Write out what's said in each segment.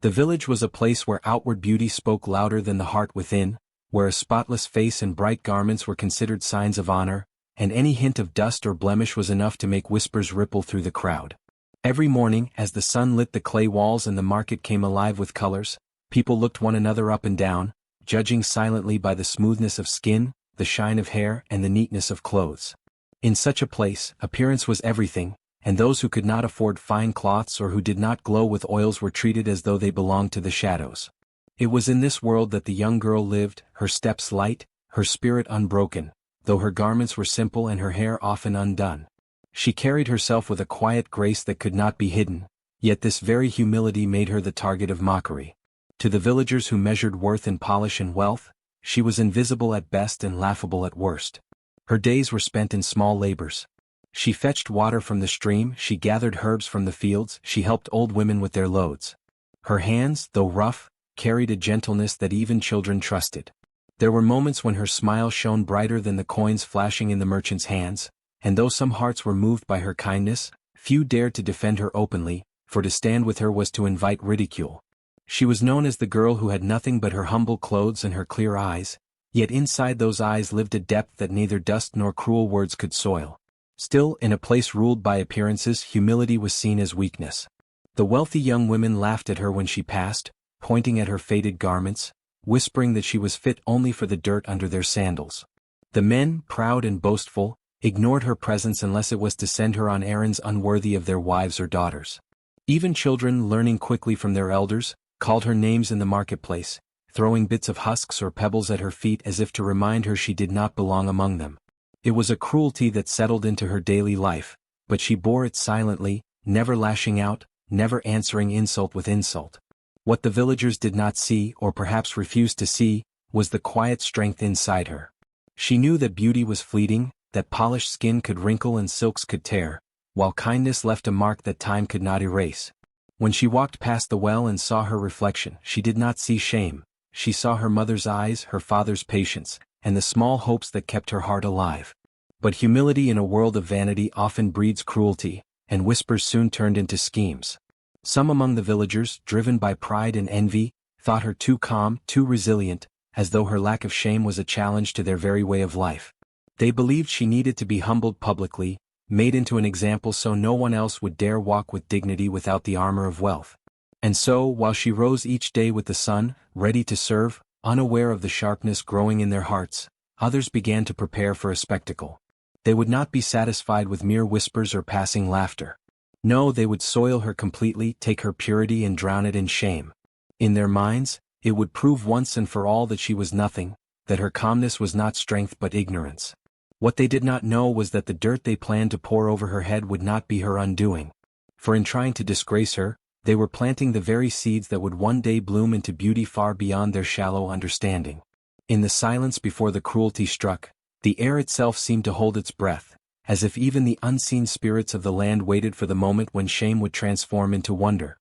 The village was a place where outward beauty spoke louder than the heart within, where a spotless face and bright garments were considered signs of honor, and any hint of dust or blemish was enough to make whispers ripple through the crowd. Every morning, as the sun lit the clay walls and the market came alive with colors, people looked one another up and down, judging silently by the smoothness of skin, the shine of hair, and the neatness of clothes. In such a place, appearance was everything, and those who could not afford fine cloths or who did not glow with oils were treated as though they belonged to the shadows. It was in this world that the young girl lived, her steps light, her spirit unbroken, though her garments were simple and her hair often undone. She carried herself with a quiet grace that could not be hidden, yet this very humility made her the target of mockery. To the villagers who measured worth in polish and wealth, she was invisible at best and laughable at worst. Her days were spent in small labors. She fetched water from the stream, she gathered herbs from the fields, she helped old women with their loads. Her hands, though rough, carried a gentleness that even children trusted. There were moments when her smile shone brighter than the coins flashing in the merchant's hands, and though some hearts were moved by her kindness, few dared to defend her openly, for to stand with her was to invite ridicule. She was known as the girl who had nothing but her humble clothes and her clear eyes, yet inside those eyes lived a depth that neither dust nor cruel words could soil. Still, in a place ruled by appearances, humility was seen as weakness. The wealthy young women laughed at her when she passed, pointing at her faded garments, whispering that she was fit only for the dirt under their sandals. The men, proud and boastful, ignored her presence unless it was to send her on errands unworthy of their wives or daughters. Even children, learning quickly from their elders, called her names in the marketplace, throwing bits of husks or pebbles at her feet as if to remind her she did not belong among them. It was a cruelty that settled into her daily life, but she bore it silently, never lashing out, never answering insult with insult. What the villagers did not see, or perhaps refused to see, was the quiet strength inside her. She knew that beauty was fleeting, that polished skin could wrinkle and silks could tear, while kindness left a mark that time could not erase. When she walked past the well and saw her reflection, she did not see shame. She saw her mother's eyes, her father's patience, and the small hopes that kept her heart alive. But humility in a world of vanity often breeds cruelty, and whispers soon turned into schemes. Some among the villagers, driven by pride and envy, thought her too calm, too resilient, as though her lack of shame was a challenge to their very way of life. They believed she needed to be humbled publicly, made into an example so no one else would dare walk with dignity without the armor of wealth. And so, while she rose each day with the sun, ready to serve, unaware of the sharpness growing in their hearts, others began to prepare for a spectacle. They would not be satisfied with mere whispers or passing laughter. No, they would soil her completely, take her purity and drown it in shame. In their minds, it would prove once and for all that she was nothing, that her calmness was not strength but ignorance. What they did not know was that the dirt they planned to pour over her head would not be her undoing. For in trying to disgrace her, they were planting the very seeds that would one day bloom into beauty far beyond their shallow understanding. In the silence before the cruelty struck, the air itself seemed to hold its breath, as if even the unseen spirits of the land waited for the moment when shame would transform into wonder.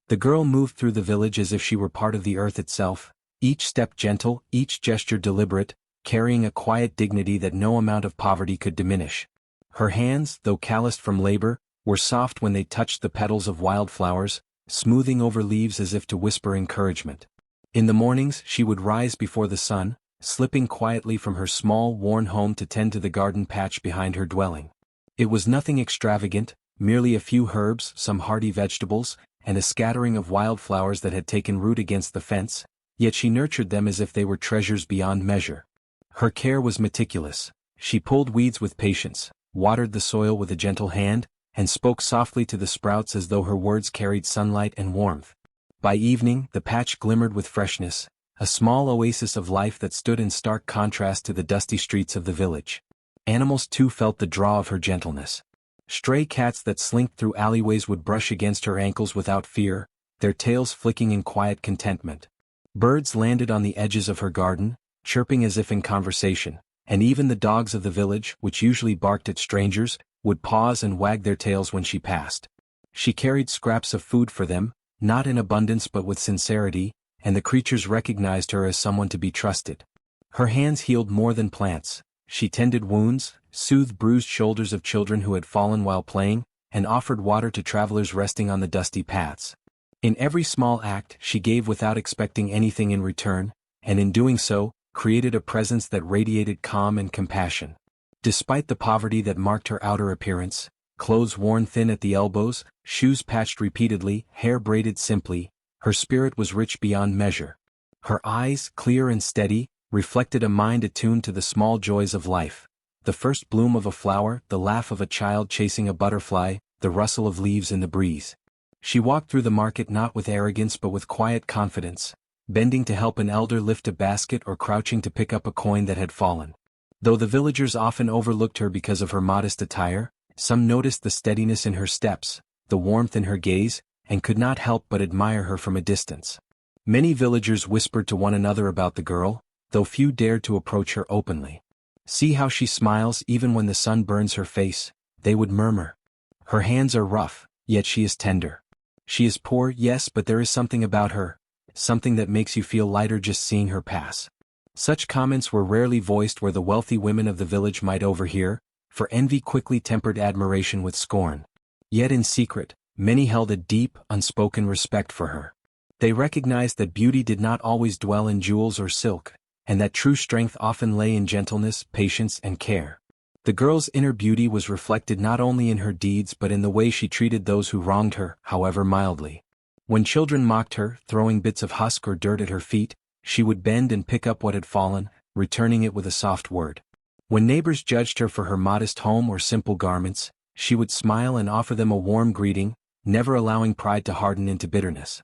The girl moved through the village as if she were part of the earth itself, each step gentle, each gesture deliberate, carrying a quiet dignity that no amount of poverty could diminish. Her hands, though calloused from labor, were soft when they touched the petals of wildflowers, smoothing over leaves as if to whisper encouragement. In the mornings she would rise before the sun, slipping quietly from her small, worn home to tend to the garden patch behind her dwelling. It was nothing extravagant, merely a few herbs, some hardy vegetables, and a scattering of wildflowers that had taken root against the fence, yet she nurtured them as if they were treasures beyond measure. Her care was meticulous. She pulled weeds with patience, watered the soil with a gentle hand, and spoke softly to the sprouts as though her words carried sunlight and warmth. By evening, the patch glimmered with freshness, a small oasis of life that stood in stark contrast to the dusty streets of the village. Animals too felt the draw of her gentleness. Stray cats that slinked through alleyways would brush against her ankles without fear, their tails flicking in quiet contentment. Birds landed on the edges of her garden, chirping as if in conversation, and even the dogs of the village, which usually barked at strangers, would pause and wag their tails when she passed. She carried scraps of food for them, not in abundance but with sincerity, and the creatures recognized her as someone to be trusted. Her hands healed more than plants. She tended wounds, soothed bruised shoulders of children who had fallen while playing, and offered water to travelers resting on the dusty paths. In every small act she gave without expecting anything in return, and in doing so, created a presence that radiated calm and compassion. Despite the poverty that marked her outer appearance, clothes worn thin at the elbows, shoes patched repeatedly, hair braided simply, her spirit was rich beyond measure. Her eyes, clear and steady, reflected a mind attuned to the small joys of life. The first bloom of a flower, the laugh of a child chasing a butterfly, the rustle of leaves in the breeze. She walked through the market not with arrogance but with quiet confidence, bending to help an elder lift a basket or crouching to pick up a coin that had fallen. Though the villagers often overlooked her because of her modest attire, some noticed the steadiness in her steps, the warmth in her gaze, and could not help but admire her from a distance. Many villagers whispered to one another about the girl, though few dared to approach her openly. "See how she smiles even when the sun burns her face," they would murmur. "Her hands are rough, yet she is tender. She is poor, yes, but there is something about her, something that makes you feel lighter just seeing her pass." Such comments were rarely voiced where the wealthy women of the village might overhear, for envy quickly tempered admiration with scorn. Yet in secret, many held a deep, unspoken respect for her. They recognized that beauty did not always dwell in jewels or silk, and that true strength often lay in gentleness, patience, and care. The girl's inner beauty was reflected not only in her deeds but in the way she treated those who wronged her, however mildly. When children mocked her, throwing bits of husk or dirt at her feet, she would bend and pick up what had fallen, returning it with a soft word. When neighbors judged her for her modest home or simple garments, she would smile and offer them a warm greeting, never allowing pride to harden into bitterness.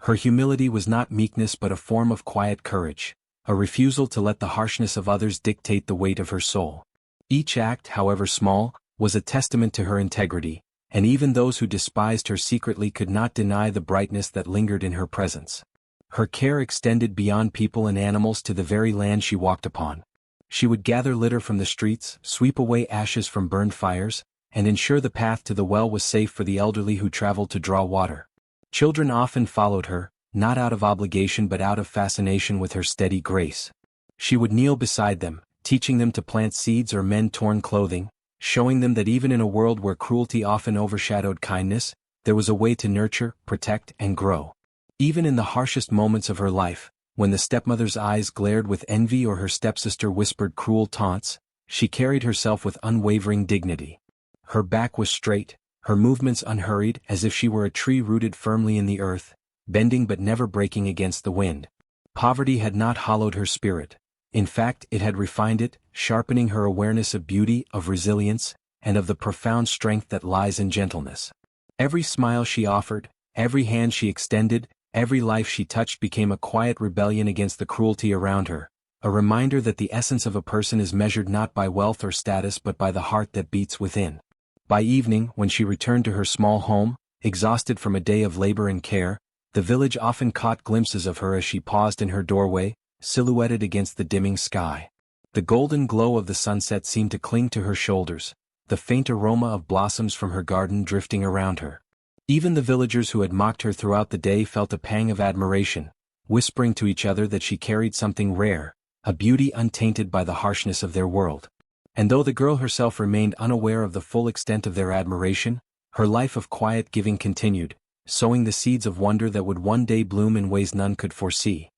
Her humility was not meekness but a form of quiet courage, a refusal to let the harshness of others dictate the weight of her soul. Each act, however small, was a testament to her integrity, and even those who despised her secretly could not deny the brightness that lingered in her presence. Her care extended beyond people and animals to the very land she walked upon. She would gather litter from the streets, sweep away ashes from burned fires, and ensure the path to the well was safe for the elderly who traveled to draw water. Children often followed her, not out of obligation but out of fascination with her steady grace. She would kneel beside them, teaching them to plant seeds or mend torn clothing, showing them that even in a world where cruelty often overshadowed kindness, there was a way to nurture, protect, and grow. Even in the harshest moments of her life, when the stepmother's eyes glared with envy or her stepsister whispered cruel taunts, she carried herself with unwavering dignity. Her back was straight, her movements unhurried, as if she were a tree rooted firmly in the earth, bending but never breaking against the wind. Poverty had not hollowed her spirit. In fact, it had refined it, sharpening her awareness of beauty, of resilience, and of the profound strength that lies in gentleness. Every smile she offered, every hand she extended, every life she touched became a quiet rebellion against the cruelty around her, a reminder that the essence of a person is measured not by wealth or status but by the heart that beats within. By evening, when she returned to her small home, exhausted from a day of labor and care, the village often caught glimpses of her as she paused in her doorway, silhouetted against the dimming sky. The golden glow of the sunset seemed to cling to her shoulders, the faint aroma of blossoms from her garden drifting around her. Even the villagers who had mocked her throughout the day felt a pang of admiration, whispering to each other that she carried something rare, a beauty untainted by the harshness of their world. And though the girl herself remained unaware of the full extent of their admiration, her life of quiet giving continued, sowing the seeds of wonder that would one day bloom in ways none could foresee.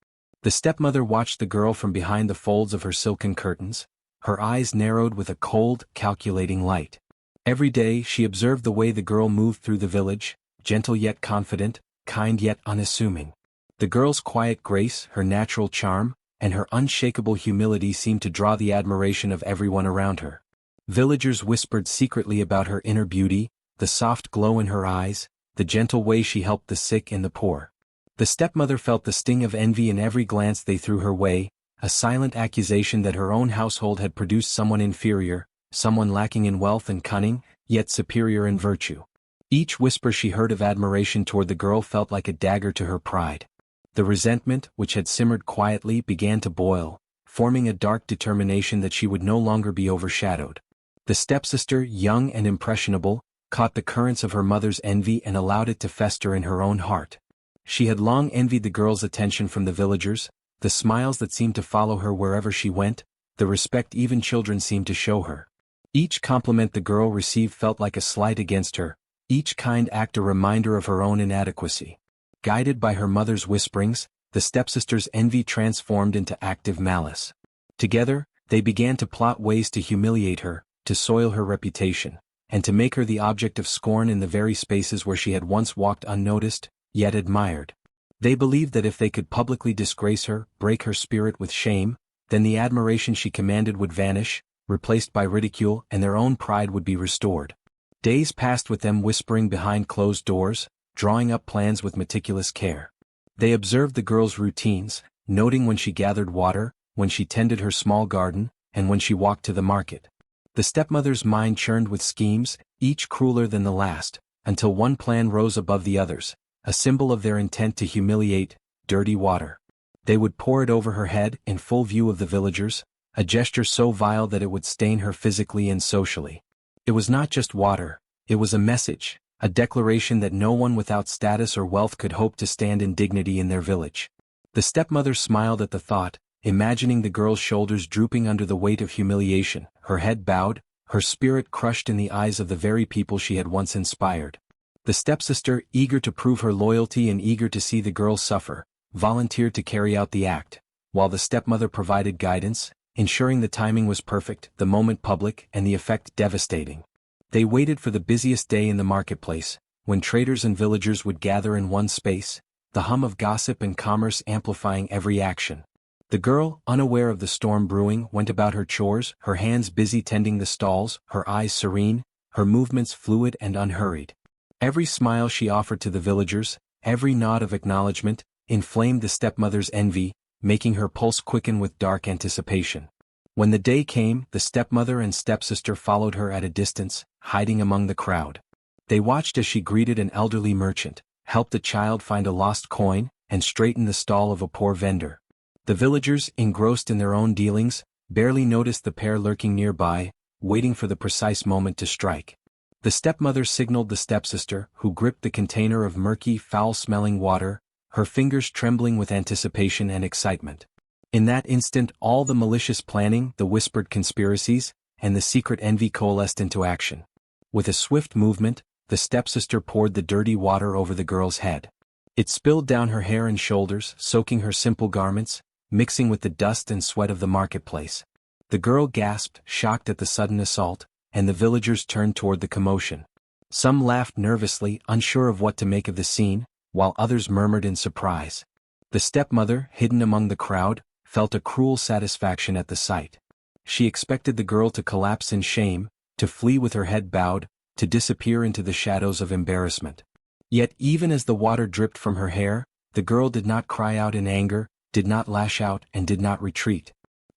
The stepmother watched the girl from behind the folds of her silken curtains, her eyes narrowed with a cold, calculating light. Every day she observed the way the girl moved through the village, gentle yet confident, kind yet unassuming. The girl's quiet grace, her natural charm, and her unshakable humility seemed to draw the admiration of everyone around her. Villagers whispered secretly about her inner beauty, the soft glow in her eyes, the gentle way she helped the sick and the poor. The stepmother felt the sting of envy in every glance they threw her way, a silent accusation that her own household had produced someone inferior, someone lacking in wealth and cunning, yet superior in virtue. Each whisper she heard of admiration toward the girl felt like a dagger to her pride. The resentment, which had simmered quietly, began to boil, forming a dark determination that she would no longer be overshadowed. The stepsister, young and impressionable, caught the currents of her mother's envy and allowed it to fester in her own heart. She had long envied the girl's attention from the villagers, the smiles that seemed to follow her wherever she went, the respect even children seemed to show her. Each compliment the girl received felt like a slight against her, each kind act a reminder of her own inadequacy. Guided by her mother's whisperings, the stepsister's envy transformed into active malice. Together, they began to plot ways to humiliate her, to soil her reputation, and to make her the object of scorn in the very spaces where she had once walked unnoticed, yet admired. They believed that if they could publicly disgrace her, break her spirit with shame, then the admiration she commanded would vanish, replaced by ridicule, and their own pride would be restored. Days passed with them whispering behind closed doors, drawing up plans with meticulous care. They observed the girl's routines, noting when she gathered water, when she tended her small garden, and when she walked to the market. The stepmother's mind churned with schemes, each crueler than the last, until one plan rose above the others, a symbol of their intent to humiliate: dirty water. They would pour it over her head in full view of the villagers, a gesture so vile that it would stain her physically and socially. It was not just water, it was a message, a declaration that no one without status or wealth could hope to stand in dignity in their village. The stepmother smiled at the thought, imagining the girl's shoulders drooping under the weight of humiliation, her head bowed, her spirit crushed in the eyes of the very people she had once inspired. The stepsister, eager to prove her loyalty and eager to see the girl suffer, volunteered to carry out the act, while the stepmother provided guidance, ensuring the timing was perfect, the moment public, and the effect devastating. They waited for the busiest day in the marketplace, when traders and villagers would gather in one space, the hum of gossip and commerce amplifying every action. The girl, unaware of the storm brewing, went about her chores, her hands busy tending the stalls, her eyes serene, her movements fluid and unhurried. Every smile she offered to the villagers, every nod of acknowledgement, inflamed the stepmother's envy, making her pulse quicken with dark anticipation. When the day came, the stepmother and stepsister followed her at a distance, hiding among the crowd. They watched as she greeted an elderly merchant, helped a child find a lost coin, and straightened the stall of a poor vendor. The villagers, engrossed in their own dealings, barely noticed the pair lurking nearby, waiting for the precise moment to strike. The stepmother signaled the stepsister, who gripped the container of murky, foul-smelling water, her fingers trembling with anticipation and excitement. In that instant, all the malicious planning, the whispered conspiracies, and the secret envy coalesced into action. With a swift movement, the stepsister poured the dirty water over the girl's head. It spilled down her hair and shoulders, soaking her simple garments, mixing with the dust and sweat of the marketplace. The girl gasped, shocked at the sudden assault, and the villagers turned toward the commotion. Some laughed nervously, unsure of what to make of the scene, while others murmured in surprise. The stepmother, hidden among the crowd, felt a cruel satisfaction at the sight. She expected the girl to collapse in shame, to flee with her head bowed, to disappear into the shadows of embarrassment. Yet even as the water dripped from her hair, the girl did not cry out in anger, did not lash out, and did not retreat.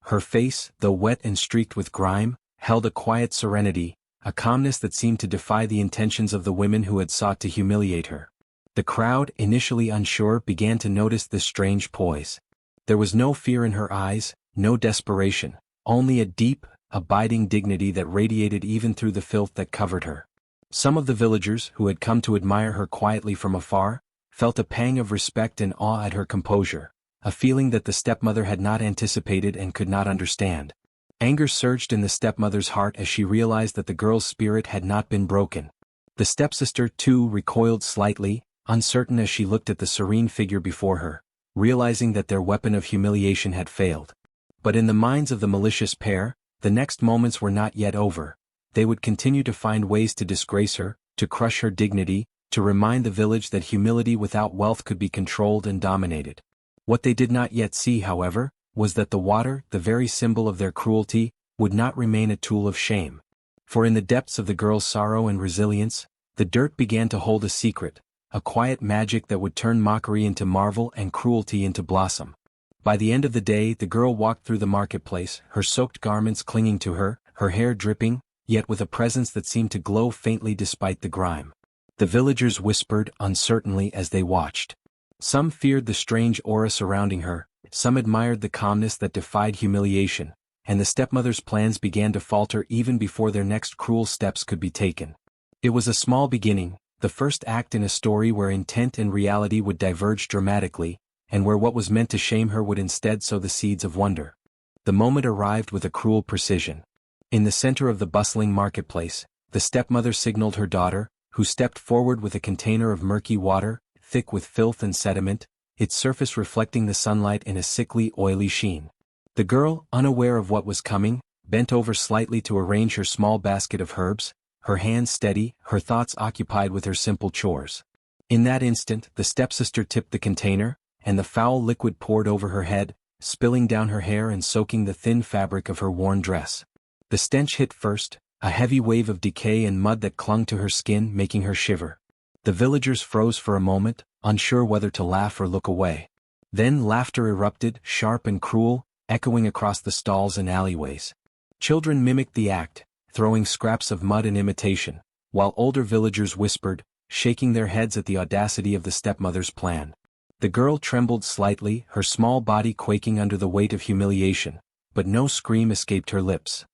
Her face, though wet and streaked with grime, held a quiet serenity, a calmness that seemed to defy the intentions of the women who had sought to humiliate her. The crowd, initially unsure, began to notice this strange poise. There was no fear in her eyes, no desperation, only a deep, abiding dignity that radiated even through the filth that covered her. Some of the villagers, who had come to admire her quietly from afar, felt a pang of respect and awe at her composure, a feeling that the stepmother had not anticipated and could not understand. Anger surged in the stepmother's heart as she realized that the girl's spirit had not been broken. The stepsister, too, recoiled slightly, uncertain as she looked at the serene figure before her, realizing that their weapon of humiliation had failed. But in the minds of the malicious pair, the next moments were not yet over. They would continue to find ways to disgrace her, to crush her dignity, to remind the village that humility without wealth could be controlled and dominated. What they did not yet see, however, was that the water, the very symbol of their cruelty, would not remain a tool of shame. For in the depths of the girl's sorrow and resilience, the dirt began to hold a secret, a quiet magic that would turn mockery into marvel and cruelty into blossom. By the end of the day, the girl walked through the marketplace, her soaked garments clinging to her, her hair dripping, yet with a presence that seemed to glow faintly despite the grime. The villagers whispered uncertainly as they watched. Some feared the strange aura surrounding her, some admired the calmness that defied humiliation, and the stepmother's plans began to falter even before their next cruel steps could be taken. It was a small beginning, the first act in a story where intent and reality would diverge dramatically, and where what was meant to shame her would instead sow the seeds of wonder. The moment arrived with a cruel precision. In the center of the bustling marketplace, the stepmother signaled her daughter, who stepped forward with a container of murky water, thick with filth and sediment, its surface reflecting the sunlight in a sickly, oily sheen. The girl, unaware of what was coming, bent over slightly to arrange her small basket of herbs, her hands steady, her thoughts occupied with her simple chores. In that instant, the stepsister tipped the container, and the foul liquid poured over her head, spilling down her hair and soaking the thin fabric of her worn dress. The stench hit first, a heavy wave of decay and mud that clung to her skin, making her shiver. The villagers froze for a moment, unsure whether to laugh or look away. Then laughter erupted, sharp and cruel, echoing across the stalls and alleyways. Children mimicked the act, throwing scraps of mud in imitation, while older villagers whispered, shaking their heads at the audacity of the stepmother's plan. The girl trembled slightly, her small body quaking under the weight of humiliation, but no scream escaped her lips.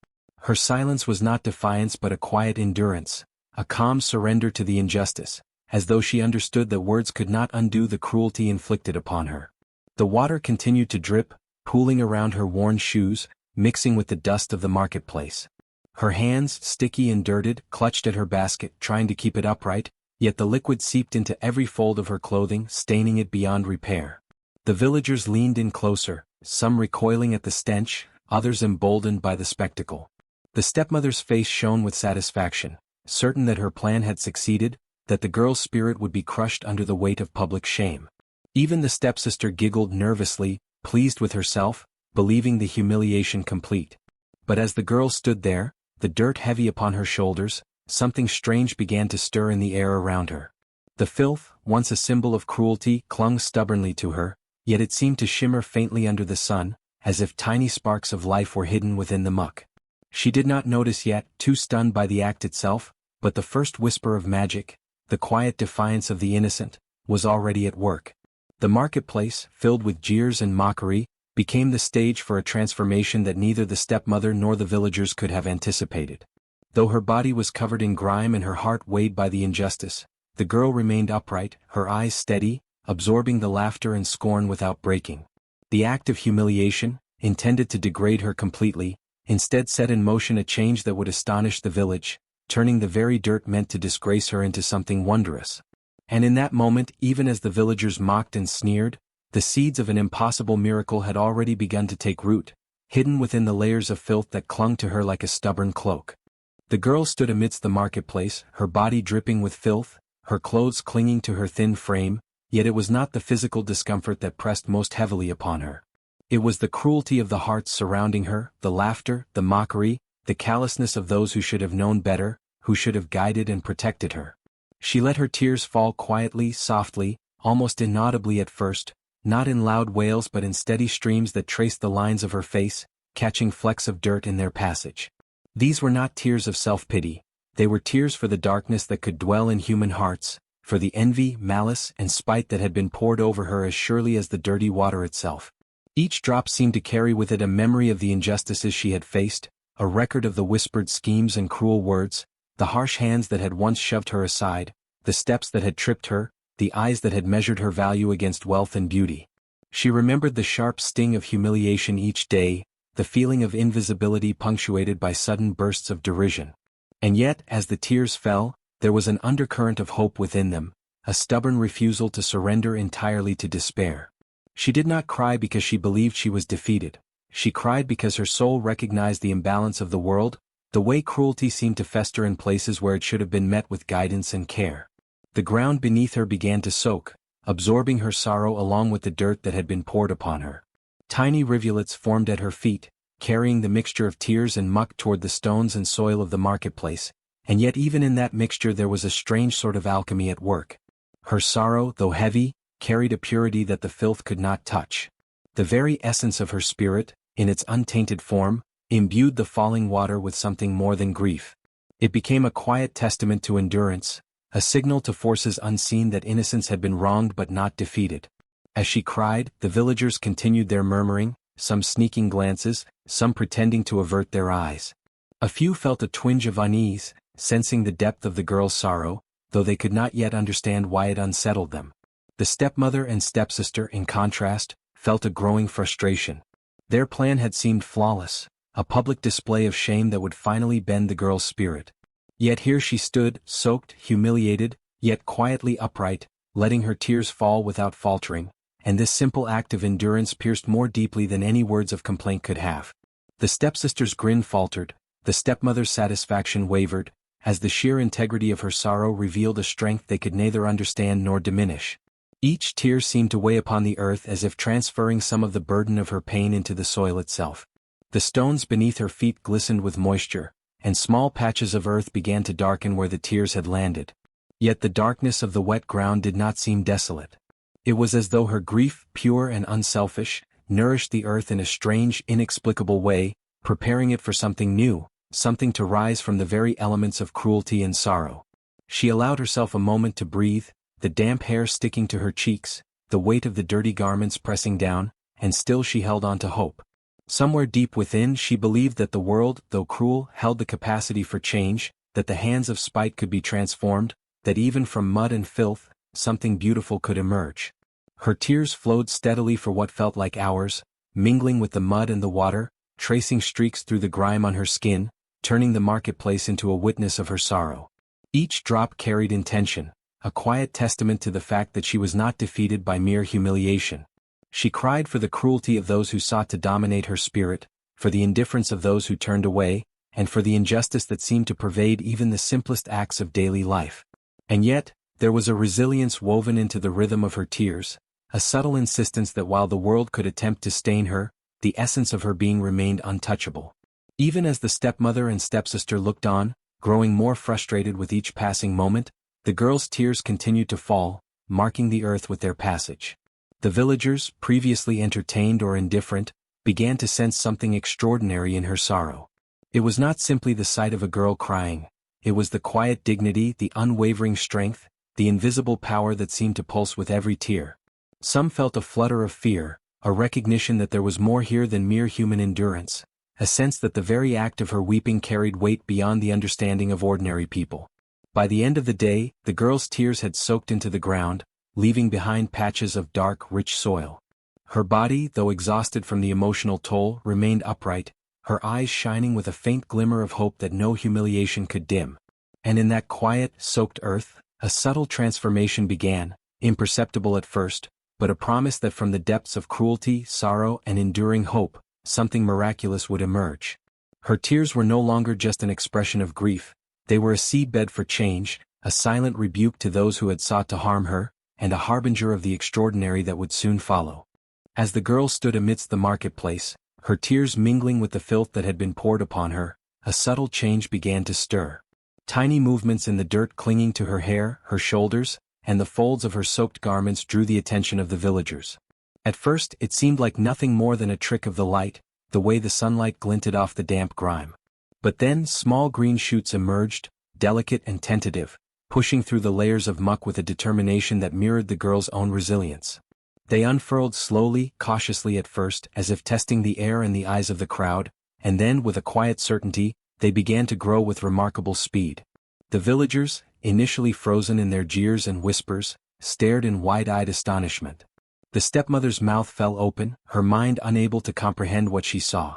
Her silence was not defiance but a quiet endurance, a calm surrender to the injustice, as though she understood that words could not undo the cruelty inflicted upon her. The water continued to drip, pooling around her worn shoes, mixing with the dust of the marketplace. Her hands, sticky and dirted, clutched at her basket, trying to keep it upright, yet the liquid seeped into every fold of her clothing, staining it beyond repair. The villagers leaned in closer, some recoiling at the stench, others emboldened by the spectacle. The stepmother's face shone with satisfaction, certain that her plan had succeeded, that the girl's spirit would be crushed under the weight of public shame. Even the stepsister giggled nervously, pleased with herself, believing the humiliation complete. But as the girl stood there, the dirt heavy upon her shoulders, something strange began to stir in the air around her. The filth, once a symbol of cruelty, clung stubbornly to her, yet it seemed to shimmer faintly under the sun, as if tiny sparks of life were hidden within the muck. She did not notice yet, too stunned by the act itself, but the first whisper of magic, the quiet defiance of the innocent, was already at work. The marketplace, filled with jeers and mockery, became the stage for a transformation that neither the stepmother nor the villagers could have anticipated. Though her body was covered in grime and her heart weighed by the injustice, the girl remained upright, her eyes steady, absorbing the laughter and scorn without breaking. The act of humiliation, intended to degrade her completely, instead set in motion a change that would astonish the village, turning the very dirt meant to disgrace her into something wondrous. And in that moment, even as the villagers mocked and sneered, the seeds of an impossible miracle had already begun to take root, hidden within the layers of filth that clung to her like a stubborn cloak. The girl stood amidst the marketplace, her body dripping with filth, her clothes clinging to her thin frame, yet it was not the physical discomfort that pressed most heavily upon her. It was the cruelty of the hearts surrounding her, the laughter, the mockery, the callousness of those who should have known better, who should have guided and protected her. She let her tears fall quietly, softly, almost inaudibly at first, not in loud wails but in steady streams that traced the lines of her face, catching flecks of dirt in their passage. These were not tears of self-pity, they were tears for the darkness that could dwell in human hearts, for the envy, malice, and spite that had been poured over her as surely as the dirty water itself. Each drop seemed to carry with it a memory of the injustices she had faced, a record of the whispered schemes and cruel words, the harsh hands that had once shoved her aside, the steps that had tripped her, the eyes that had measured her value against wealth and beauty. She remembered the sharp sting of humiliation each day, the feeling of invisibility punctuated by sudden bursts of derision. And yet, as the tears fell, there was an undercurrent of hope within them, a stubborn refusal to surrender entirely to despair. She did not cry because she believed she was defeated. She cried because her soul recognized the imbalance of the world, the way cruelty seemed to fester in places where it should have been met with guidance and care. The ground beneath her began to soak, absorbing her sorrow along with the dirt that had been poured upon her. Tiny rivulets formed at her feet, carrying the mixture of tears and muck toward the stones and soil of the marketplace, and yet even in that mixture there was a strange sort of alchemy at work. Her sorrow, though heavy, carried a purity that the filth could not touch. The very essence of her spirit, in its untainted form, imbued the falling water with something more than grief. It became a quiet testament to endurance, a signal to forces unseen that innocence had been wronged but not defeated. As she cried, the villagers continued their murmuring, some sneaking glances, some pretending to avert their eyes. A few felt a twinge of unease, sensing the depth of the girl's sorrow, though they could not yet understand why it unsettled them. The stepmother and stepsister, in contrast, felt a growing frustration. Their plan had seemed flawless, a public display of shame that would finally bend the girl's spirit. Yet here she stood, soaked, humiliated, yet quietly upright, letting her tears fall without faltering, and this simple act of endurance pierced more deeply than any words of complaint could have. The stepsister's grin faltered, the stepmother's satisfaction wavered, as the sheer integrity of her sorrow revealed a strength they could neither understand nor diminish. Each tear seemed to weigh upon the earth as if transferring some of the burden of her pain into the soil itself. The stones beneath her feet glistened with moisture, and small patches of earth began to darken where the tears had landed. Yet the darkness of the wet ground did not seem desolate. It was as though her grief, pure and unselfish, nourished the earth in a strange, inexplicable way, preparing it for something new, something to rise from the very elements of cruelty and sorrow. She allowed herself a moment to breathe, the damp hair sticking to her cheeks, the weight of the dirty garments pressing down, and still she held on to hope. Somewhere deep within she believed that the world, though cruel, held the capacity for change, that the hands of spite could be transformed, that even from mud and filth, something beautiful could emerge. Her tears flowed steadily for what felt like hours, mingling with the mud and the water, tracing streaks through the grime on her skin, turning the marketplace into a witness of her sorrow. Each drop carried intention, a quiet testament to the fact that she was not defeated by mere humiliation. She cried for the cruelty of those who sought to dominate her spirit, for the indifference of those who turned away, and for the injustice that seemed to pervade even the simplest acts of daily life. And yet, there was a resilience woven into the rhythm of her tears, a subtle insistence that while the world could attempt to stain her, the essence of her being remained untouchable. Even as the stepmother and stepsister looked on, growing more frustrated with each passing moment, the girl's tears continued to fall, marking the earth with their passage. The villagers, previously entertained or indifferent, began to sense something extraordinary in her sorrow. It was not simply the sight of a girl crying, it was the quiet dignity, the unwavering strength, the invisible power that seemed to pulse with every tear. Some felt a flutter of fear, a recognition that there was more here than mere human endurance, a sense that the very act of her weeping carried weight beyond the understanding of ordinary people. By the end of the day, the girl's tears had soaked into the ground, leaving behind patches of dark, rich soil. Her body, though exhausted from the emotional toll, remained upright, her eyes shining with a faint glimmer of hope that no humiliation could dim. And in that quiet, soaked earth, a subtle transformation began, imperceptible at first, but a promise that from the depths of cruelty, sorrow, and enduring hope, something miraculous would emerge. Her tears were no longer just an expression of grief, they were a seedbed for change, a silent rebuke to those who had sought to harm her, and a harbinger of the extraordinary that would soon follow. As the girl stood amidst the marketplace, her tears mingling with the filth that had been poured upon her, a subtle change began to stir. Tiny movements in the dirt clinging to her hair, her shoulders, and the folds of her soaked garments drew the attention of the villagers. At first it seemed like nothing more than a trick of the light, the way the sunlight glinted off the damp grime. But then small green shoots emerged, delicate and tentative, pushing through the layers of muck with a determination that mirrored the girl's own resilience. They unfurled slowly, cautiously at first, as if testing the air and the eyes of the crowd, and then, with a quiet certainty, they began to grow with remarkable speed. The villagers, initially frozen in their jeers and whispers, stared in wide-eyed astonishment. The stepmother's mouth fell open, her mind unable to comprehend what she saw.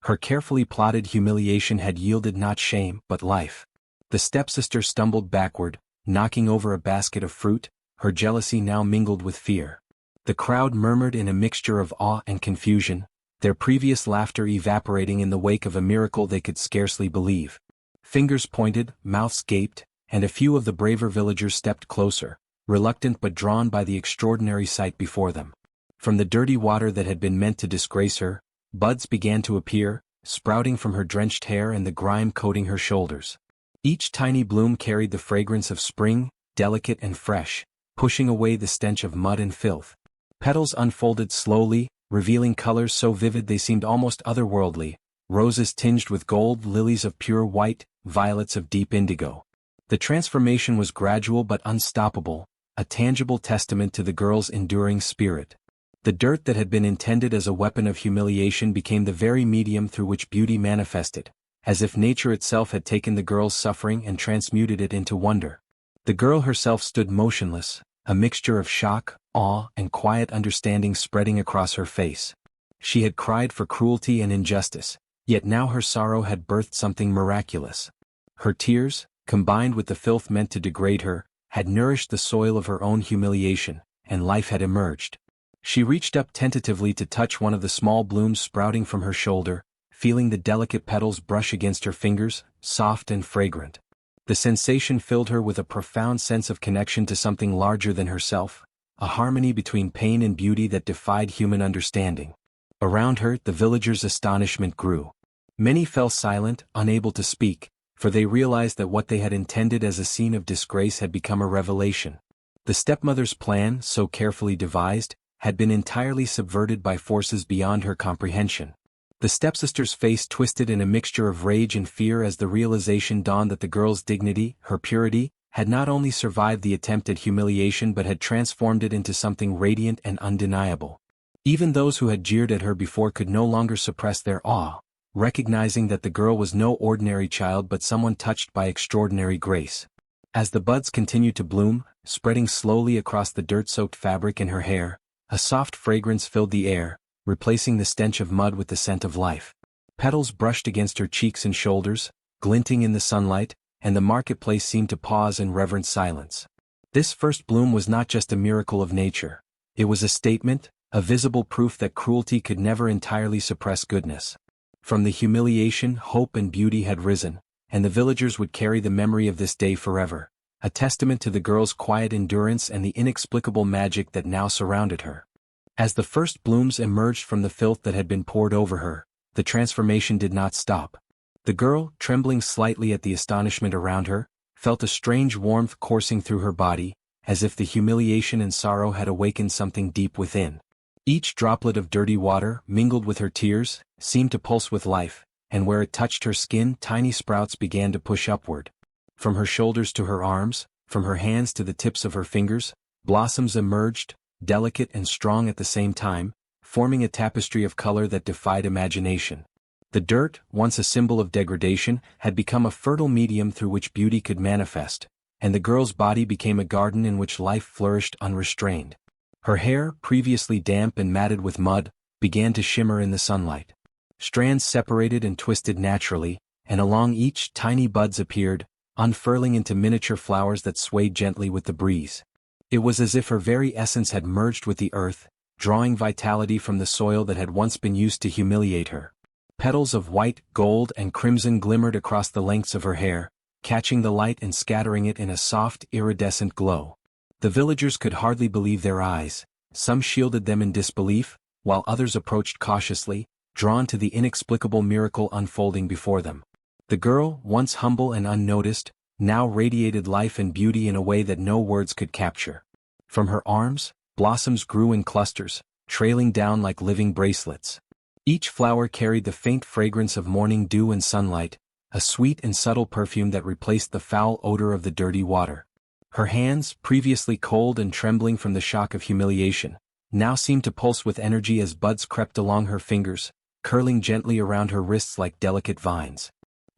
Her carefully plotted humiliation had yielded not shame, but life. The stepsister stumbled backward, knocking over a basket of fruit, her jealousy now mingled with fear. The crowd murmured in a mixture of awe and confusion, their previous laughter evaporating in the wake of a miracle they could scarcely believe. Fingers pointed, mouths gaped, and a few of the braver villagers stepped closer, reluctant but drawn by the extraordinary sight before them. From the dirty water that had been meant to disgrace her, buds began to appear, sprouting from her drenched hair and the grime coating her shoulders. Each tiny bloom carried the fragrance of spring, delicate and fresh, pushing away the stench of mud and filth. Petals unfolded slowly, revealing colors so vivid they seemed almost otherworldly, roses tinged with gold, lilies of pure white, violets of deep indigo. The transformation was gradual but unstoppable, a tangible testament to the girl's enduring spirit. The dirt that had been intended as a weapon of humiliation became the very medium through which beauty manifested, as if nature itself had taken the girl's suffering and transmuted it into wonder. The girl herself stood motionless, a mixture of shock, awe, and quiet understanding spreading across her face. She had cried for cruelty and injustice, yet now her sorrow had birthed something miraculous. Her tears, combined with the filth meant to degrade her, had nourished the soil of her own humiliation, and life had emerged. She reached up tentatively to touch one of the small blooms sprouting from her shoulder, feeling the delicate petals brush against her fingers, soft and fragrant. The sensation filled her with a profound sense of connection to something larger than herself, a harmony between pain and beauty that defied human understanding. Around her, the villagers' astonishment grew. Many fell silent, unable to speak, for they realized that what they had intended as a scene of disgrace had become a revelation. The stepmother's plan, so carefully devised, had been entirely subverted by forces beyond her comprehension. The stepsister's face twisted in a mixture of rage and fear as the realization dawned that the girl's dignity, her purity, had not only survived the attempt at humiliation but had transformed it into something radiant and undeniable. Even those who had jeered at her before could no longer suppress their awe, recognizing that the girl was no ordinary child but someone touched by extraordinary grace. As the buds continued to bloom, spreading slowly across the dirt-soaked fabric in her hair, a soft fragrance filled the air, replacing the stench of mud with the scent of life. Petals brushed against her cheeks and shoulders, glinting in the sunlight, and the marketplace seemed to pause in reverent silence. This first bloom was not just a miracle of nature. It was a statement, a visible proof that cruelty could never entirely suppress goodness. From the humiliation, hope and beauty had risen, and the villagers would carry the memory of this day forever, a testament to the girl's quiet endurance and the inexplicable magic that now surrounded her. As the first blooms emerged from the filth that had been poured over her, the transformation did not stop. The girl, trembling slightly at the astonishment around her, felt a strange warmth coursing through her body, as if the humiliation and sorrow had awakened something deep within. Each droplet of dirty water, mingled with her tears, seemed to pulse with life, and where it touched her skin, tiny sprouts began to push upward. From her shoulders to her arms, from her hands to the tips of her fingers, blossoms emerged, delicate and strong at the same time, forming a tapestry of color that defied imagination. The dirt, once a symbol of degradation, had become a fertile medium through which beauty could manifest, and the girl's body became a garden in which life flourished unrestrained. Her hair, previously damp and matted with mud, began to shimmer in the sunlight. Strands separated and twisted naturally, and along each tiny buds appeared, unfurling into miniature flowers that swayed gently with the breeze. It was as if her very essence had merged with the earth, drawing vitality from the soil that had once been used to humiliate her. Petals of white, gold, and crimson glimmered across the lengths of her hair, catching the light and scattering it in a soft, iridescent glow. The villagers could hardly believe their eyes. Some shielded them in disbelief, while others approached cautiously, drawn to the inexplicable miracle unfolding before them. The girl, once humble and unnoticed, now radiated life and beauty in a way that no words could capture. From her arms, blossoms grew in clusters, trailing down like living bracelets. Each flower carried the faint fragrance of morning dew and sunlight, a sweet and subtle perfume that replaced the foul odor of the dirty water. Her hands, previously cold and trembling from the shock of humiliation, now seemed to pulse with energy as buds crept along her fingers, curling gently around her wrists like delicate vines.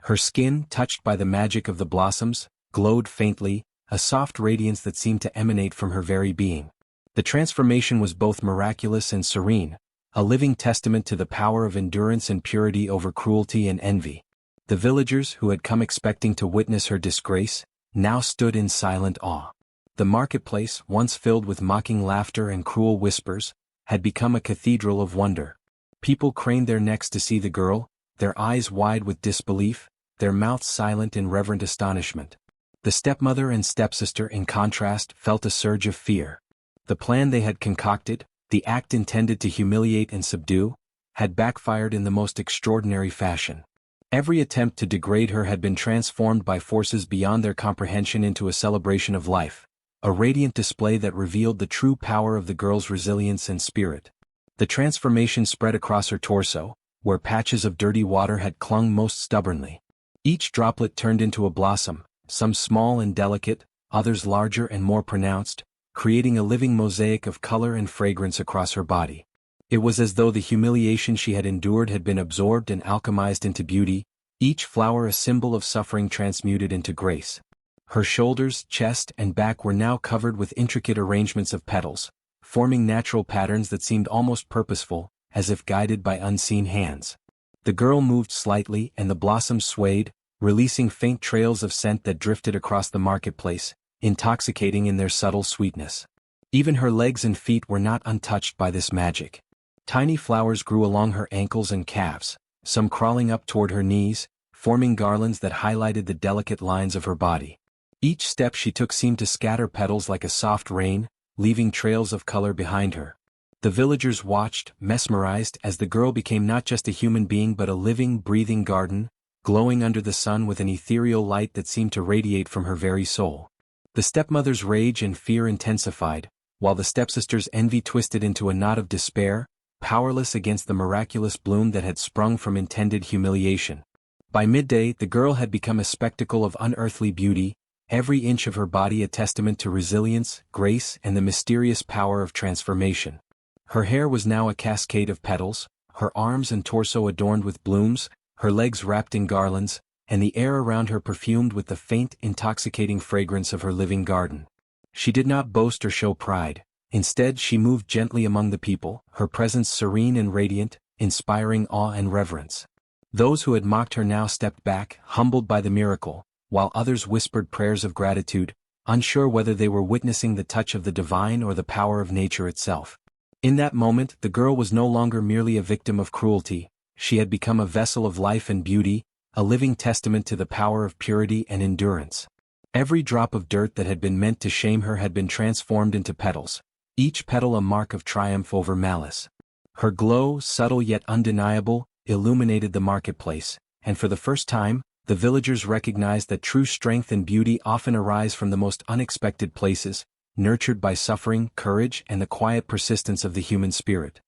Her skin, touched by the magic of the blossoms, glowed faintly, a soft radiance that seemed to emanate from her very being. The transformation was both miraculous and serene, a living testament to the power of endurance and purity over cruelty and envy. The villagers, who had come expecting to witness her disgrace, now stood in silent awe. The marketplace, once filled with mocking laughter and cruel whispers, had become a cathedral of wonder. People craned their necks to see the girl, their eyes wide with disbelief, their mouths silent in reverent astonishment. The stepmother and stepsister, in contrast, felt a surge of fear. The plan they had concocted, the act intended to humiliate and subdue, had backfired in the most extraordinary fashion. Every attempt to degrade her had been transformed by forces beyond their comprehension into a celebration of life, a radiant display that revealed the true power of the girl's resilience and spirit. The transformation spread across her torso, where patches of dirty water had clung most stubbornly. Each droplet turned into a blossom, some small and delicate, others larger and more pronounced, creating a living mosaic of color and fragrance across her body. It was as though the humiliation she had endured had been absorbed and alchemized into beauty, each flower a symbol of suffering transmuted into grace. Her shoulders, chest, and back were now covered with intricate arrangements of petals, forming natural patterns that seemed almost purposeful, as if guided by unseen hands. The girl moved slightly and the blossoms swayed, releasing faint trails of scent that drifted across the marketplace, intoxicating in their subtle sweetness. Even her legs and feet were not untouched by this magic. Tiny flowers grew along her ankles and calves, some crawling up toward her knees, forming garlands that highlighted the delicate lines of her body. Each step she took seemed to scatter petals like a soft rain, leaving trails of color behind her. The villagers watched, mesmerized, as the girl became not just a human being but a living, breathing garden, glowing under the sun with an ethereal light that seemed to radiate from her very soul. The stepmother's rage and fear intensified, while the stepsister's envy twisted into a knot of despair, powerless against the miraculous bloom that had sprung from intended humiliation. By midday, the girl had become a spectacle of unearthly beauty, every inch of her body a testament to resilience, grace, and the mysterious power of transformation. Her hair was now a cascade of petals, her arms and torso adorned with blooms, her legs wrapped in garlands, and the air around her perfumed with the faint, intoxicating fragrance of her living garden. She did not boast or show pride. Instead, she moved gently among the people, her presence serene and radiant, inspiring awe and reverence. Those who had mocked her now stepped back, humbled by the miracle, while others whispered prayers of gratitude, unsure whether they were witnessing the touch of the divine or the power of nature itself. In that moment, the girl was no longer merely a victim of cruelty, she had become a vessel of life and beauty, a living testament to the power of purity and endurance. Every drop of dirt that had been meant to shame her had been transformed into petals, each petal a mark of triumph over malice. Her glow, subtle yet undeniable, illuminated the marketplace, and for the first time, the villagers recognized that true strength and beauty often arise from the most unexpected places, nurtured by suffering, courage, and the quiet persistence of the human spirit.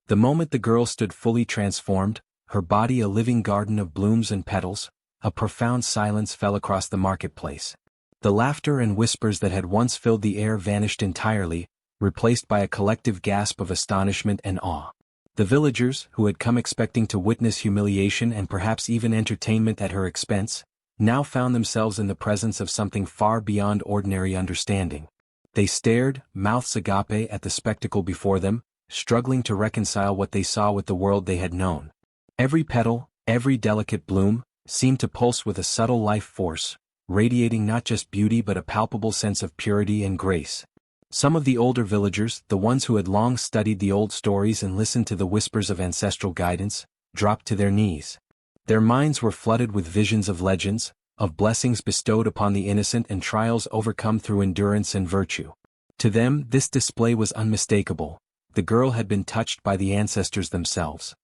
The moment the girl stood fully transformed, her body a living garden of blooms and petals, a profound silence fell across the marketplace. The laughter and whispers that had once filled the air vanished entirely, replaced by a collective gasp of astonishment and awe. The villagers, who had come expecting to witness humiliation and perhaps even entertainment at her expense, now found themselves in the presence of something far beyond ordinary understanding. They stared, mouths agape, at the spectacle before them, struggling to reconcile what they saw with the world they had known. Every petal, every delicate bloom, seemed to pulse with a subtle life force, radiating not just beauty but a palpable sense of purity and grace. Some of the older villagers, the ones who had long studied the old stories and listened to the whispers of ancestral guidance, dropped to their knees. Their minds were flooded with visions of legends, of blessings bestowed upon the innocent and trials overcome through endurance and virtue. To them, this display was unmistakable. The girl had been touched by the ancestors themselves.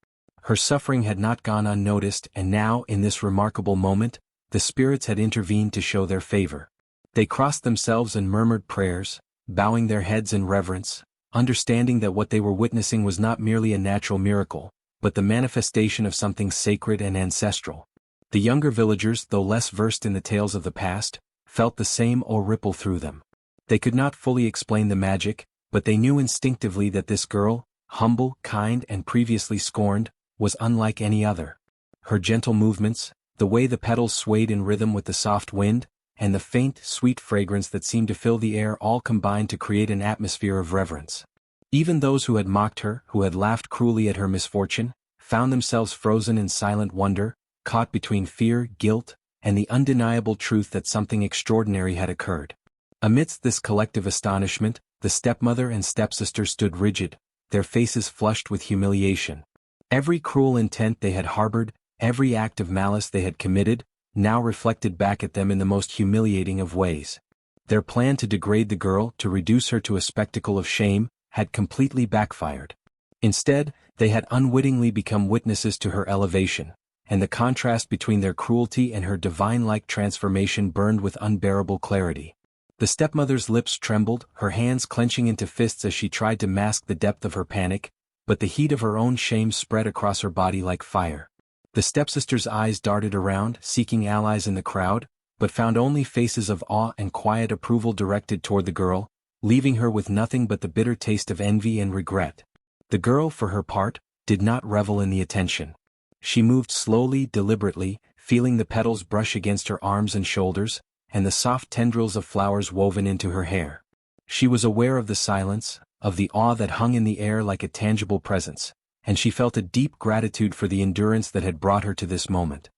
Her suffering had not gone unnoticed, and now, in this remarkable moment, the spirits had intervened to show their favor. They crossed themselves and murmured prayers, bowing their heads in reverence, understanding that what they were witnessing was not merely a natural miracle, but the manifestation of something sacred and ancestral. The younger villagers, though less versed in the tales of the past, felt the same awe ripple through them. They could not fully explain the magic, but they knew instinctively that this girl, humble, kind, and previously scorned, was unlike any other. Her gentle movements, the way the petals swayed in rhythm with the soft wind, and the faint, sweet fragrance that seemed to fill the air all combined to create an atmosphere of reverence. Even those who had mocked her, who had laughed cruelly at her misfortune, found themselves frozen in silent wonder, caught between fear, guilt, and the undeniable truth that something extraordinary had occurred. Amidst this collective astonishment, the stepmother and stepsister stood rigid, their faces flushed with humiliation. Every cruel intent they had harbored, every act of malice they had committed, now reflected back at them in the most humiliating of ways. Their plan to degrade the girl, to reduce her to a spectacle of shame, had completely backfired. Instead, they had unwittingly become witnesses to her elevation, and the contrast between their cruelty and her divine-like transformation burned with unbearable clarity. The stepmother's lips trembled, her hands clenching into fists as she tried to mask the depth of her panic, but the heat of her own shame spread across her body like fire. The stepsister's eyes darted around, seeking allies in the crowd, but found only faces of awe and quiet approval directed toward the girl, leaving her with nothing but the bitter taste of envy and regret. The girl, for her part, did not revel in the attention. She moved slowly, deliberately, feeling the petals brush against her arms and shoulders, and the soft tendrils of flowers woven into her hair. She was aware of the silence, of the awe that hung in the air like a tangible presence, and she felt a deep gratitude for the endurance that had brought her to this moment.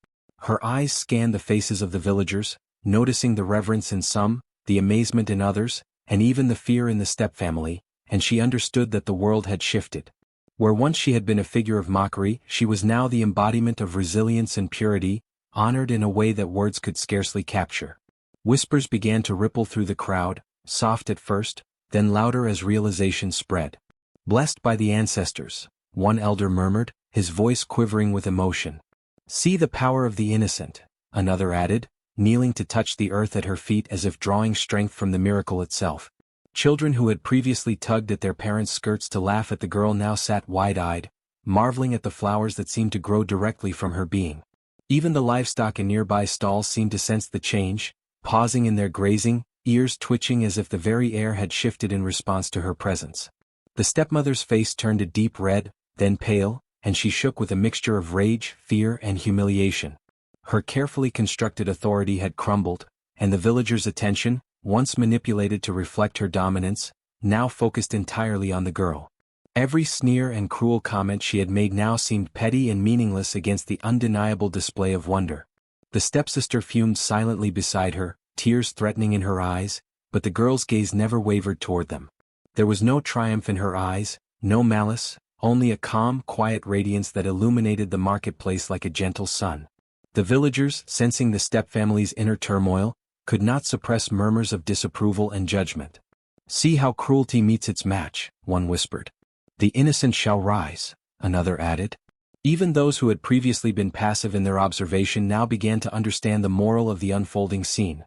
Her eyes scanned the faces of the villagers, noticing the reverence in some, the amazement in others, and even the fear in the stepfamily, and she understood that the world had shifted. Where once she had been a figure of mockery, she was now the embodiment of resilience and purity, honored in a way that words could scarcely capture. Whispers began to ripple through the crowd, soft at first, then louder as realization spread. "Blessed by the ancestors," one elder murmured, his voice quivering with emotion. "See the power of the innocent," another added, kneeling to touch the earth at her feet as if drawing strength from the miracle itself. Children who had previously tugged at their parents' skirts to laugh at the girl now sat wide-eyed, marveling at the flowers that seemed to grow directly from her being. Even the livestock in nearby stalls seemed to sense the change, pausing in their grazing, ears twitching as if the very air had shifted in response to her presence. The stepmother's face turned a deep red, then pale, and she shook with a mixture of rage, fear, and humiliation. Her carefully constructed authority had crumbled, and the villagers' attention, once manipulated to reflect her dominance, now focused entirely on the girl. Every sneer and cruel comment she had made now seemed petty and meaningless against the undeniable display of wonder. The stepsister fumed silently beside her, tears threatening in her eyes, but the girl's gaze never wavered toward them. There was no triumph in her eyes, no malice, only a calm, quiet radiance that illuminated the marketplace like a gentle sun. The villagers, sensing the stepfamily's inner turmoil, could not suppress murmurs of disapproval and judgment. "See how cruelty meets its match," one whispered. "The innocent shall rise," another added. Even those who had previously been passive in their observation now began to understand the moral of the unfolding scene.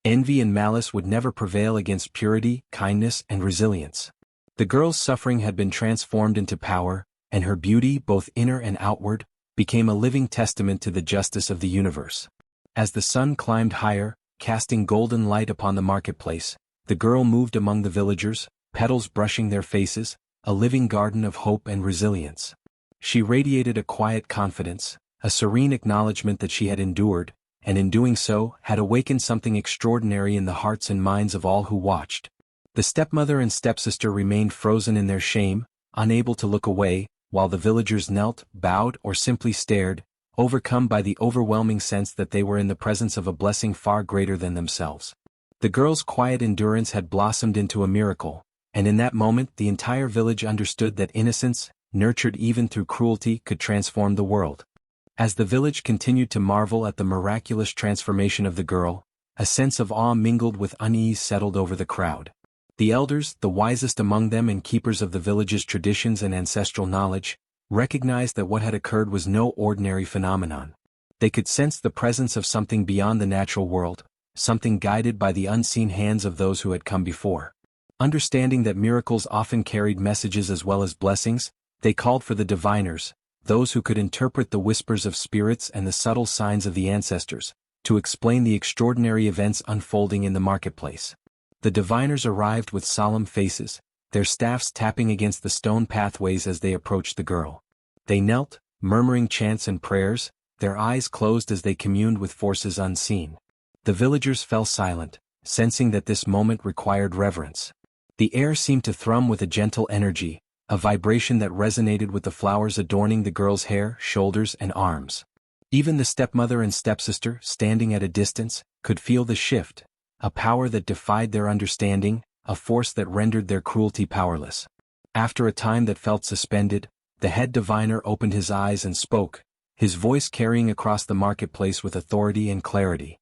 Envy and malice would never prevail against purity, kindness, and resilience. The girl's suffering had been transformed into power, and her beauty, both inner and outward, became a living testament to the justice of the universe. As the sun climbed higher, casting golden light upon the marketplace, the girl moved among the villagers, petals brushing their faces, a living garden of hope and resilience. She radiated a quiet confidence, a serene acknowledgement that she had endured, and in doing so, had awakened something extraordinary in the hearts and minds of all who watched. The stepmother and stepsister remained frozen in their shame, unable to look away, while the villagers knelt, bowed, or simply stared, overcome by the overwhelming sense that they were in the presence of a blessing far greater than themselves. The girl's quiet endurance had blossomed into a miracle, and in that moment the entire village understood that innocence, nurtured even through cruelty, could transform the world. As the village continued to marvel at the miraculous transformation of the girl, a sense of awe mingled with unease settled over the crowd. The elders, the wisest among them and keepers of the village's traditions and ancestral knowledge, recognized that what had occurred was no ordinary phenomenon. They could sense the presence of something beyond the natural world, something guided by the unseen hands of those who had come before. Understanding that miracles often carried messages as well as blessings, they called for the diviners, those who could interpret the whispers of spirits and the subtle signs of the ancestors, to explain the extraordinary events unfolding in the marketplace. The diviners arrived with solemn faces, their staffs tapping against the stone pathways as they approached the girl. They knelt, murmuring chants and prayers, their eyes closed as they communed with forces unseen. The villagers fell silent, sensing that this moment required reverence. The air seemed to thrum with a gentle energy, a vibration that resonated with the flowers adorning the girl's hair, shoulders, and arms. Even the stepmother and stepsister, standing at a distance, could feel the shift, a power that defied their understanding, a force that rendered their cruelty powerless. After a time that felt suspended, the head diviner opened his eyes and spoke, his voice carrying across the marketplace with authority and clarity.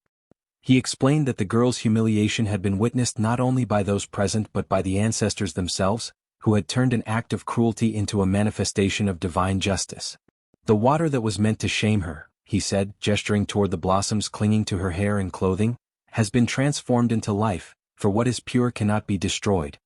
He explained that the girl's humiliation had been witnessed not only by those present but by the ancestors themselves, who had turned an act of cruelty into a manifestation of divine justice. "The water that was meant to shame her," he said, gesturing toward the blossoms clinging to her hair and clothing, "has been transformed into life, for what is pure cannot be destroyed.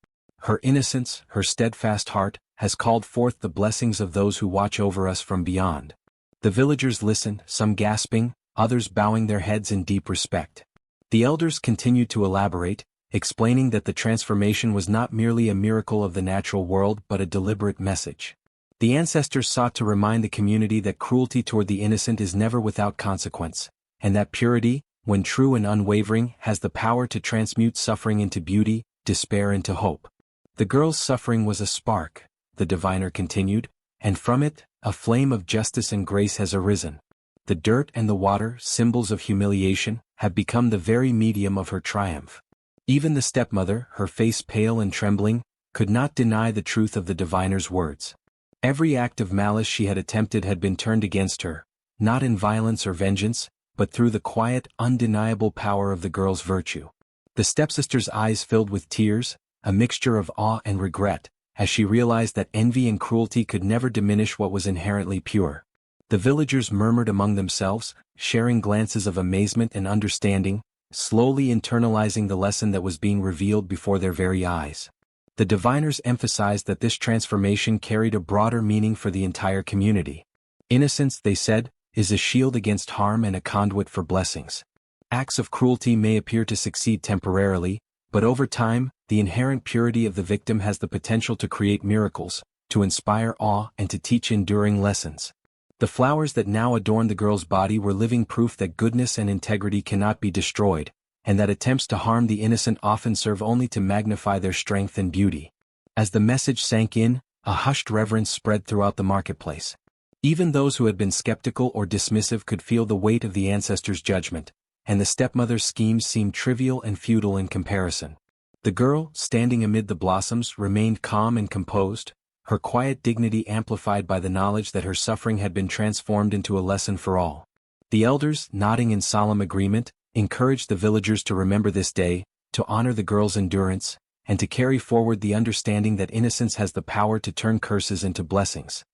Her innocence, her steadfast heart, has called forth the blessings of those who watch over us from beyond." The villagers listened, some gasping, others bowing their heads in deep respect. The elders continued to elaborate, explaining that the transformation was not merely a miracle of the natural world but a deliberate message. The ancestors sought to remind the community that cruelty toward the innocent is never without consequence, and that purity, when true and unwavering, has the power to transmute suffering into beauty, despair into hope. "The girl's suffering was a spark," the diviner continued, "and from it, a flame of justice and grace has arisen. The dirt and the water, symbols of humiliation, have become the very medium of her triumph. Even the stepmother, her face pale and trembling, could not deny the truth of the diviner's words. Every act of malice she had attempted had been turned against her, not in violence or vengeance, but through the quiet, undeniable power of the girl's virtue. The stepsister's eyes filled with tears, a mixture of awe and regret, as she realized that envy and cruelty could never diminish what was inherently pure. The villagers murmured among themselves, sharing glances of amazement and understanding, slowly internalizing the lesson that was being revealed before their very eyes. The diviners emphasized that this transformation carried a broader meaning for the entire community. Innocence, they said, is a shield against harm and a conduit for blessings. Acts of cruelty may appear to succeed temporarily, but over time, the inherent purity of the victim has the potential to create miracles, to inspire awe and to teach enduring lessons. The flowers that now adorned the girl's body were living proof that goodness and integrity cannot be destroyed, and that attempts to harm the innocent often serve only to magnify their strength and beauty. As the message sank in, a hushed reverence spread throughout the marketplace. Even those who had been skeptical or dismissive could feel the weight of the ancestors' judgment, and the stepmother's schemes seemed trivial and futile in comparison. The girl, standing amid the blossoms, remained calm and composed, her quiet dignity amplified by the knowledge that her suffering had been transformed into a lesson for all. The elders, nodding in solemn agreement, encouraged the villagers to remember this day, to honor the girl's endurance, and to carry forward the understanding that innocence has the power to turn curses into blessings.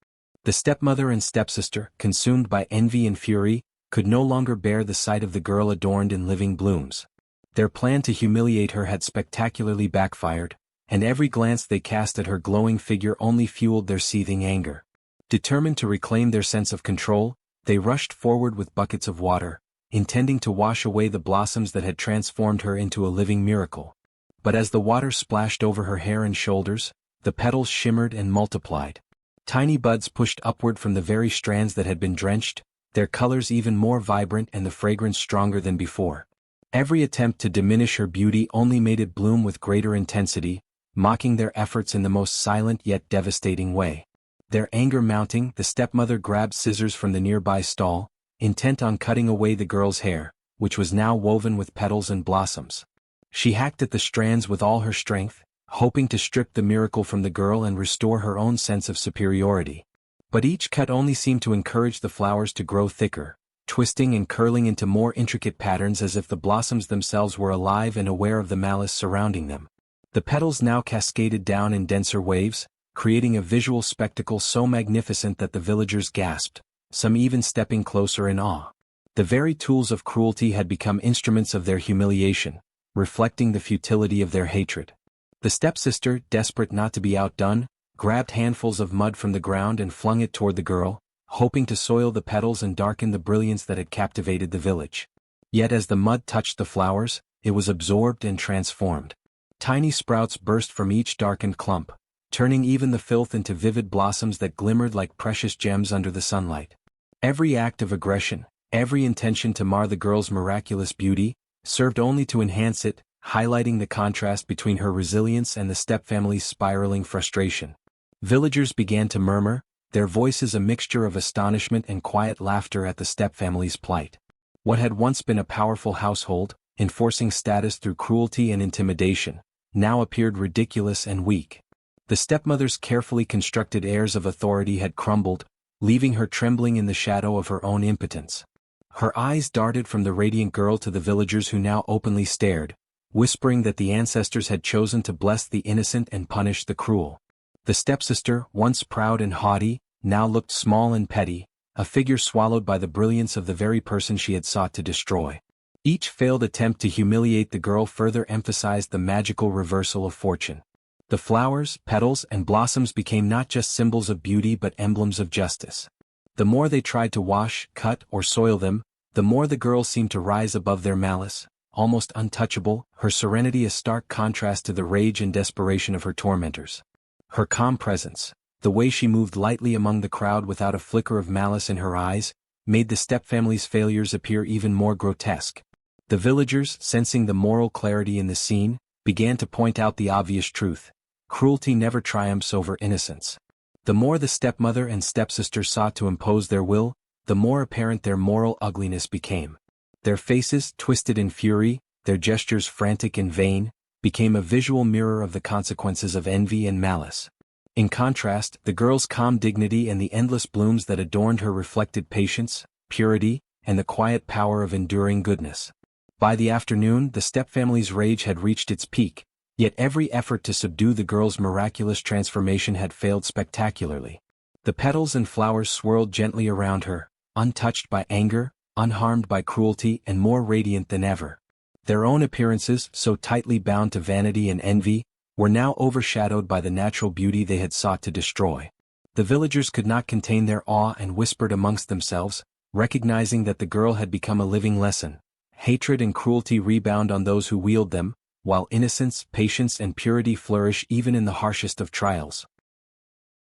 The stepmother and stepsister, consumed by envy and fury, could no longer bear the sight of the girl adorned in living blooms. Their plan to humiliate her had spectacularly backfired, and every glance they cast at her glowing figure only fueled their seething anger. Determined to reclaim their sense of control, they rushed forward with buckets of water, intending to wash away the blossoms that had transformed her into a living miracle. But as the water splashed over her hair and shoulders, the petals shimmered and multiplied. Tiny buds pushed upward from the very strands that had been drenched, their colors even more vibrant and the fragrance stronger than before. Every attempt to diminish her beauty only made it bloom with greater intensity, mocking their efforts in the most silent yet devastating way. Their anger mounting, the stepmother grabbed scissors from the nearby stall, intent on cutting away the girl's hair, which was now woven with petals and blossoms. She hacked at the strands with all her strength, hoping to strip the miracle from the girl and restore her own sense of superiority. But each cut only seemed to encourage the flowers to grow thicker, twisting and curling into more intricate patterns as if the blossoms themselves were alive and aware of the malice surrounding them. The petals now cascaded down in denser waves, creating a visual spectacle so magnificent that the villagers gasped, some even stepping closer in awe. The very tools of cruelty had become instruments of their humiliation, reflecting the futility of their hatred. The stepsister, desperate not to be outdone, grabbed handfuls of mud from the ground and flung it toward the girl, hoping to soil the petals and darken the brilliance that had captivated the village. Yet as the mud touched the flowers, it was absorbed and transformed. Tiny sprouts burst from each darkened clump, turning even the filth into vivid blossoms that glimmered like precious gems under the sunlight. Every act of aggression, every intention to mar the girl's miraculous beauty, served only to enhance it, highlighting the contrast between her resilience and the stepfamily's spiraling frustration. Villagers began to murmur, their voices a mixture of astonishment and quiet laughter at the stepfamily's plight. What had once been a powerful household, enforcing status through cruelty and intimidation, now appeared ridiculous and weak. The stepmother's carefully constructed airs of authority had crumbled, leaving her trembling in the shadow of her own impotence. Her eyes darted from the radiant girl to the villagers who now openly stared, whispering that the ancestors had chosen to bless the innocent and punish the cruel. The stepsister, once proud and haughty, now looked small and petty, a figure swallowed by the brilliance of the very person she had sought to destroy. Each failed attempt to humiliate the girl further emphasized the magical reversal of fortune. The flowers, petals, and blossoms became not just symbols of beauty but emblems of justice. The more they tried to wash, cut, or soil them, the more the girl seemed to rise above their malice, almost untouchable, her serenity a stark contrast to the rage and desperation of her tormentors. Her calm presence, the way she moved lightly among the crowd without a flicker of malice in her eyes, made the stepfamily's failures appear even more grotesque. The villagers, sensing the moral clarity in the scene, began to point out the obvious truth: cruelty never triumphs over innocence. The more the stepmother and stepsister sought to impose their will, the more apparent their moral ugliness became. Their faces, twisted in fury, their gestures frantic and vain, became a visual mirror of the consequences of envy and malice. In contrast, the girl's calm dignity and the endless blooms that adorned her reflected patience, purity, and the quiet power of enduring goodness. By the afternoon, the stepfamily's rage had reached its peak, yet every effort to subdue the girl's miraculous transformation had failed spectacularly. The petals and flowers swirled gently around her, untouched by anger, unharmed by cruelty, and more radiant than ever. Their own appearances, so tightly bound to vanity and envy, were now overshadowed by the natural beauty they had sought to destroy. The villagers could not contain their awe and whispered amongst themselves, recognizing that the girl had become a living lesson. Hatred and cruelty rebound on those who wield them, while innocence, patience, and purity flourish even in the harshest of trials.